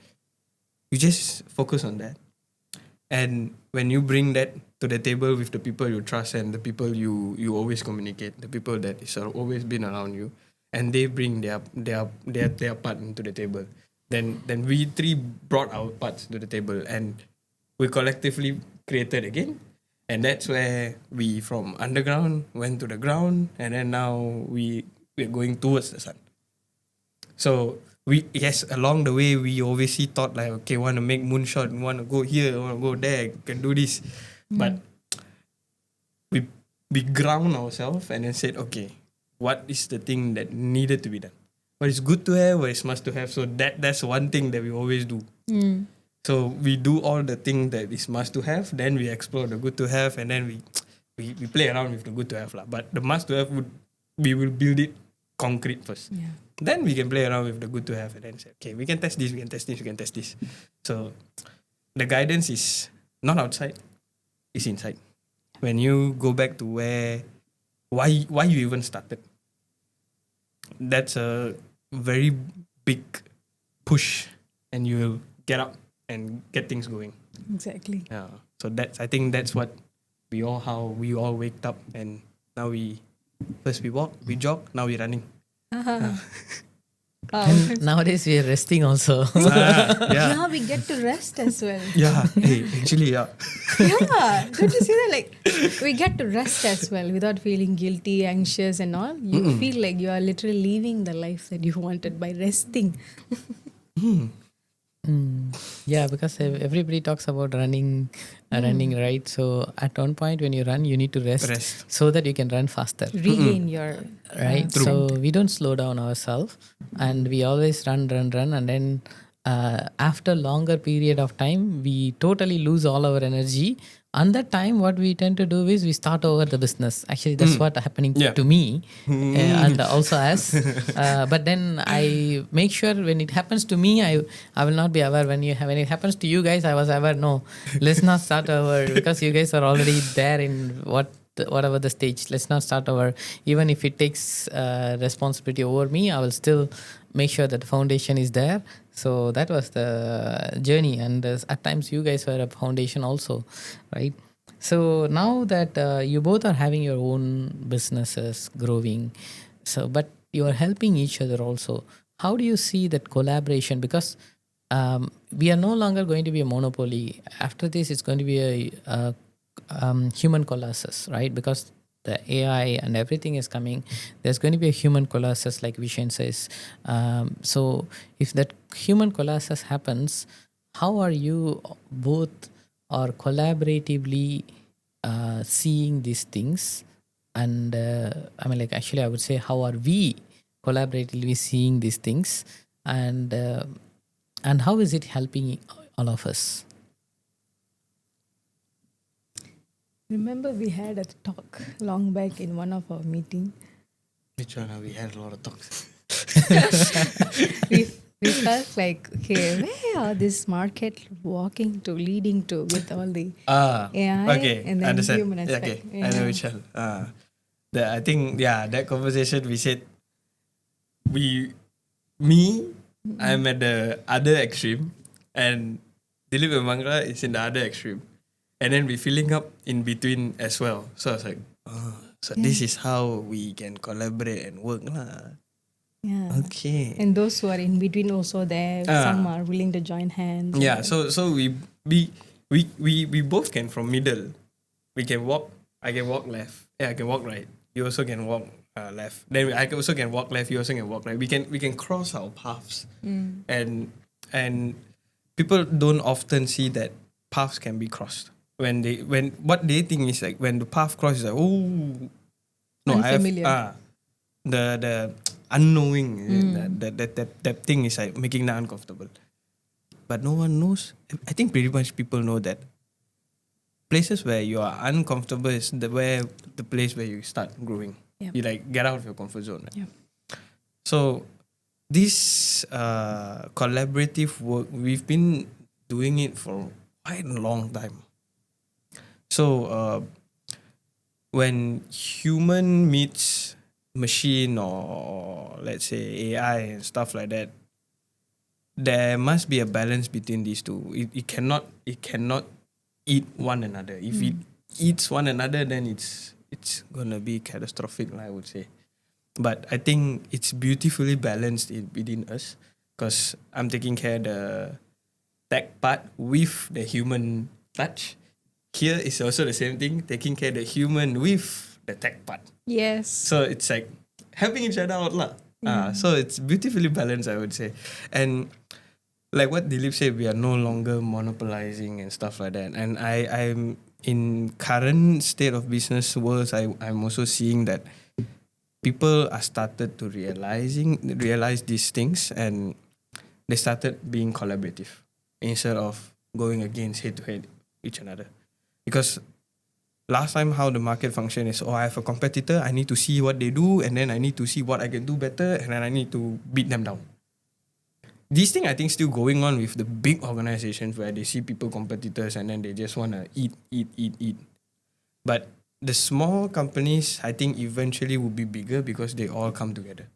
you just focus on that. And when you bring that to the table with the people you trust and the people you always communicate, the people that is always been around you, and they bring their part into the table, then we three brought our parts to the table and we collectively created again. And that's where we from underground went to the ground, and then now we're going towards the sun. So along the way we obviously thought like, okay, want to make moonshot, want to go here, want to go there, can do this. But we ground ourselves and then said, okay, what is the thing that needed to be done? What is good to have, what is must to have. So that's one thing that we always do. So we do all the thing that is must to have, then we explore the good to have, and then we play around with the good to have lah. But the must to have we will build it concrete first. Yeah. Then we can play around with the good to have and then say, okay, we can test this, we can test this, we can test this. So the guidance is not outside, it's inside. When you go back to why you even started, that's a very big push and you'll get up and get things going. Exactly. Yeah. So I think that's what how we all waked up, and now we walk, we jog, now we're running. And nowadays we are resting also. Yeah. Yeah, we get to rest as well. Yeah. Hey, actually, yeah. Yeah, don't you see that? Like, we get to rest as well without feeling guilty, anxious, and all. You feel like you are literally living the life that you wanted by resting. Yeah, because everybody talks about running, right? So at one point when you run, you need to rest. So that you can run faster. Regain your Right, so we don't slow down ourselves, and we always run, and then after longer period of time we totally lose all our energy. And that time what we tend to do is we start over the business. Actually that's what happening to me, and also us. But then I make sure when it happens to me, I will not be aware. When it happens to you guys, I was aware. No, let's not start over, because you guys are already there in whatever the stage. Let's not start over. Even if it takes responsibility over me, I will still make sure that the foundation is there. So that was the journey, and at times you guys were a foundation also, right? So now that you both are having your own businesses growing, so but you are helping each other also, how do you see that collaboration? Because we are no longer going to be a monopoly. After this it's going to be a human colossus, right? Because the AI and everything is coming, there's going to be a human colossus, like Vishen says. So if that human colossus happens, how are you both or collaboratively seeing these things? And I mean, like, actually I would say, how are we collaboratively seeing these things? And how is it helping all of us? Remember, we had a talk long back in one of our meeting. Which one? We had a lot of talks. We felt like, okay, where are this market leading to with all the AI okay, and then understand. human Yeah, aspect? okay, I know which one. I think that conversation we said, I'm at the other extreme, and Dilip and Mangala is in the other extreme, and then we filling up in between as well. So I was like, so this is how we can collaborate and work lah. Yeah. Okay. And those who are in between also there, some are willing to join hands. Yeah, so we both can from middle. We can walk. I can walk left. Yeah, I can walk right. You also can walk left. Then I also can walk left. You also can walk right. We can cross our paths. And people don't often see that paths can be crossed. When what they think is like, when the path crosses, like, oh no, Unfamiliar. I have the unknowing, that thing is like making them uncomfortable. But no one knows. I think pretty much people know that places where you are uncomfortable is the place where you start growing. Yep. You like get out of your comfort zone. Right? Yep. So this collaborative work, we've been doing it for quite a long time. So when human meets machine, or let's say AI and stuff like that, there must be a balance between these two. It cannot eat one another. If it eats one another, then it's gonna be catastrophic, I would say. But I think it's beautifully balanced within us, because I'm taking care of the tech part with the human touch. Here is also the same thing, taking care of the human with the tech part. Yes. So it's like helping each other out lah. So it's beautifully balanced, I would say. And like what Dilip said, we are no longer monopolizing and stuff like that. And I'm in current state of business world, I'm also seeing that people are started to realize these things, and they started being collaborative instead of going against head to head each another. Because last time how the market function is, I have a competitor, I need to see what they do, and then I need to see what I can do better, and then I need to beat them down. This thing I think still going on with the big organizations, where they see people competitors and then they just want to eat. But the small companies, I think eventually will be bigger, because they all come together.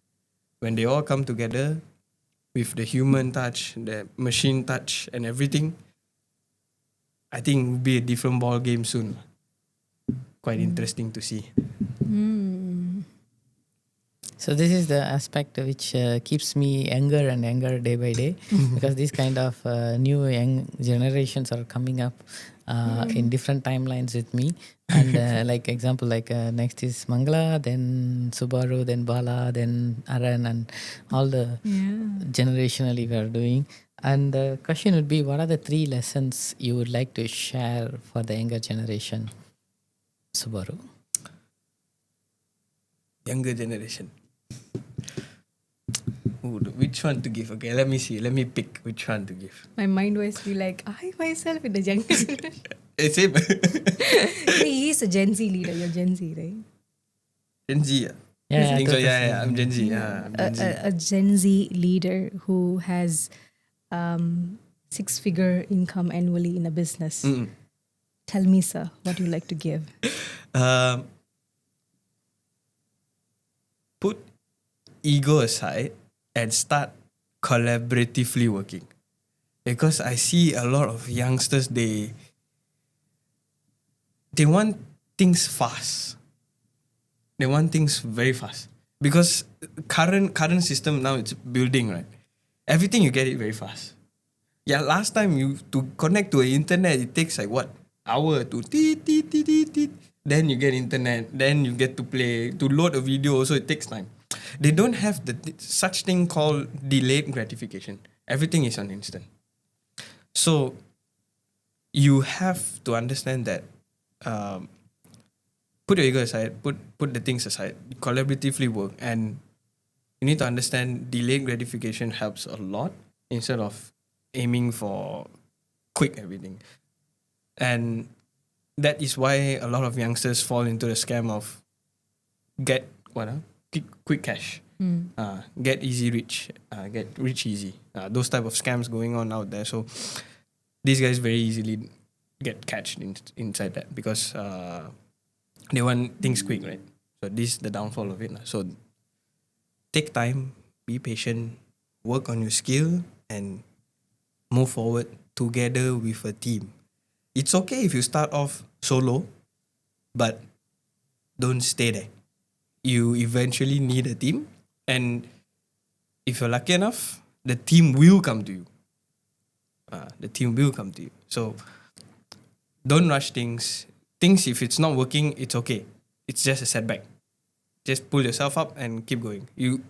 When they all come together, with the human touch, the machine touch, and everything, I think it will be a different ball game soon. Quite interesting to see. So this is the aspect which keeps me younger and younger day by day, because these kind of new young generations are coming up in different timelines with me. And like example, like next is Mangala, then Subaru, then Bala, then Aran, and all the generationally we are doing. And the question would be, what are the 3 lessons you would like to share for the younger generation? Subaru. Younger generation. Ooh, which one to give? Okay, let me see. Let me pick which one to give. My mind was be like, I myself in the younger generation. Same. He is a Gen Z leader. You're Gen Z, right? Gen Z. Yeah, I think so. totally. Yeah, I'm Gen Z. Yeah, I'm Gen Z. A Gen Z leader who has 6-figure income annually in a business. Tell me, sir, what you like to give. Put ego aside and start collaboratively working, because I see a lot of youngsters, they want things fast. They want things very fast, because current system now, it's building, right? Everything you get it very fast. Yeah, last time you to connect to the internet, it takes like what, hour to teet, teet, teet, teet, teet. Then you get internet, then you get to play, to load a video also it takes time. They don't have the such thing called delayed gratification. Everything is on instant. So you have to understand that, put your ego aside, put the things aside, collaboratively work, and you need to understand delayed gratification helps a lot instead of aiming for quick everything. And that is why a lot of youngsters fall into the scam of get quick cash, get easy rich, get rich easy. Those type of scams going on out there. So these guys very easily get catched inside that, because they want things quick, right? So this is the downfall of it. So take time, be patient, work on your skill, and move forward together with a team. It's okay if you start off solo, but don't stay there. You eventually need a team, and if you're lucky enough, the team will come to you. The team will come to you. So don't rush things. Things, if it's not working, it's okay. It's just a setback. Just pull yourself up and keep going. You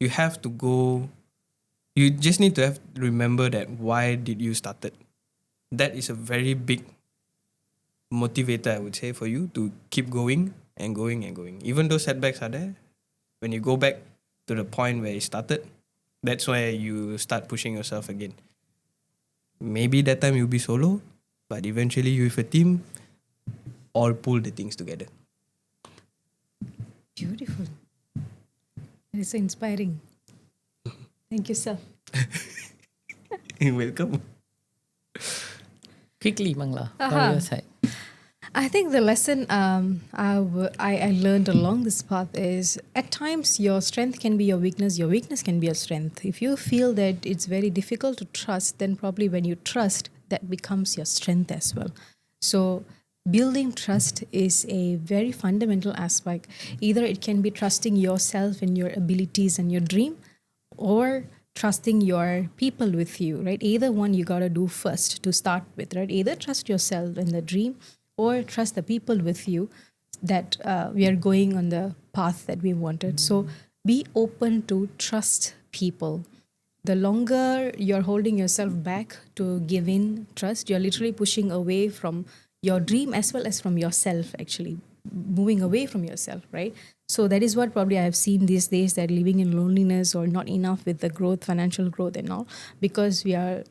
have to go. You just need to remember that why did you started. That is a very big motivator, I would say, for you to keep going and going and going. Even though setbacks are there, when you go back to the point where it started, that's where you start pushing yourself again. Maybe that time you'll be solo, but eventually you with a team, all pull the things together. Beautiful. It is so inspiring. Thank you, sir. You're welcome. Quickly, Mangla, from Aha. your side. I think the lesson I learned along this path is, at times your strength can be your weakness can be your strength. If you feel that it's very difficult to trust, then probably when you trust, that becomes your strength as well. So building trust is a very fundamental aspect. Either it can be trusting yourself and your abilities and your dream, or trusting your people with you, right? Either one you got to do first to start with, right? Either trust yourself and the dream, or trust the people with you, that we are going on the path that we wanted. So be open to trust people. The longer you're holding yourself back to give in trust, you're literally pushing away from your dream as well as from yourself, actually moving away from yourself, right? So that is what probably I have seen these days, that living in loneliness or not enough with the growth, financial growth and all, because we are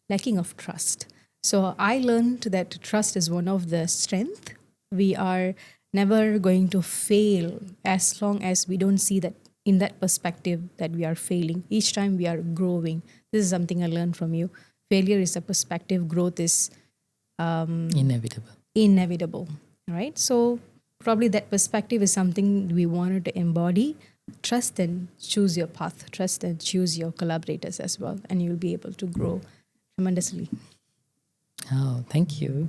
lacking of trust. So I learned that trust is one of the strength. We are never going to fail as long as we don't see that in that perspective that we are failing. Each time we are growing. This is something I learned from you. Failure is a perspective. Growth is Inevitable. right? So probably that perspective is something we wanted to embody trust and choose your path, trust and choose your collaborators as well, and you'll be able to grow tremendously. Oh, thank you.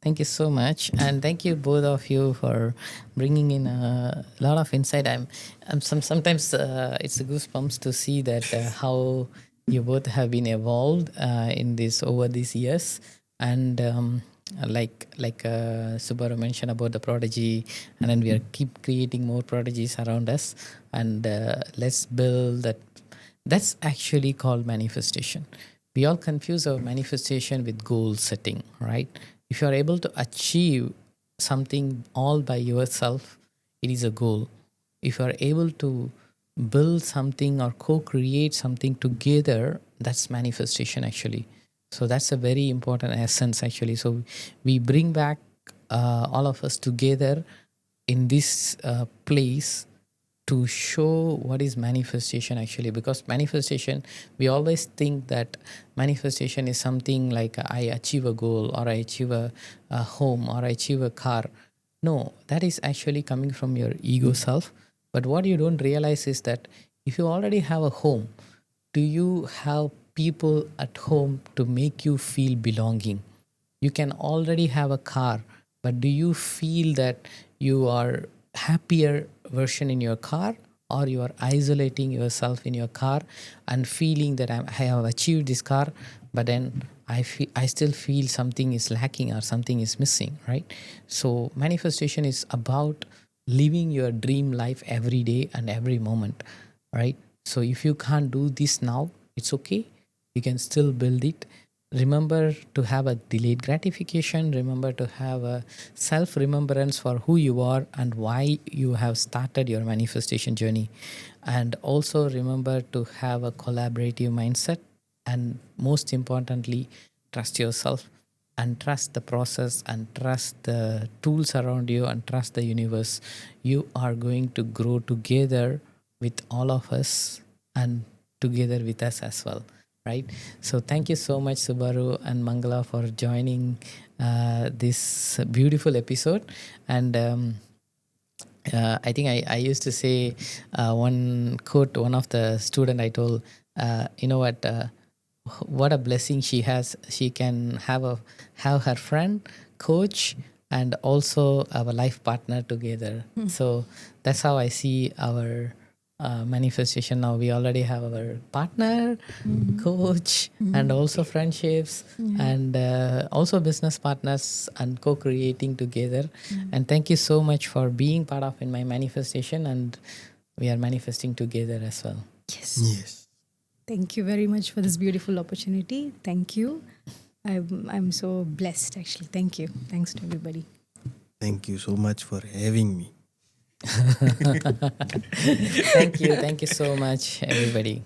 Thank you so much. And thank you both of you for bringing in a lot of insight. Sometimes it's a goosebumps to see that how you both have been evolved in this over these years. And like Subaru mentioned about the prodigy, and then we are keep creating more prodigies around us. And let's build that. That's actually called manifestation. We all confuse our manifestation with goal setting, right? If you are able to achieve something all by yourself, it is a goal. If you are able to build something or co-create something together, that's manifestation actually. So that's a very important essence actually. So we bring back all of us together in this place to show what is manifestation actually, because manifestation, we always think that manifestation is something like I achieve a goal or I achieve a home or I achieve a car. No, that is actually coming from your ego self. But what you don't realize is that if you already have a home, do you have people at home to make you feel belonging? You can already have a car, but do you feel that you are happier version in your car, or you are isolating yourself in your car and feeling that I have achieved this car, but then I still feel something is lacking or something is missing, right? So manifestation is about living your dream life every day and every moment, right? So if you can't do this now, it's okay, you can still build it. Remember to have a delayed gratification. Remember to have a self remembrance for who you are and why you have started your manifestation journey. And also remember to have a collaborative mindset. And most importantly, trust yourself and trust the process and trust the tools around you and trust the universe. You are going to grow together with all of us and together with us as well, right? So thank you so much, Subaru and Mangala, for joining this beautiful episode. And I think I used to say one quote, one of the student I told, you know what a blessing she has. She can have her friend, coach, and also our life partner together. So that's how I see our manifestation now. We already have our partner, coach, and also friendships, and also business partners, and co-creating together. And thank you so much for being part of in my manifestation, and we are manifesting together as well. Yes. Yes. Thank you very much for this beautiful opportunity. Thank you. I'm so blessed actually. Thank you. Thanks to everybody. Thank you so much for having me. Thank you so much, everybody.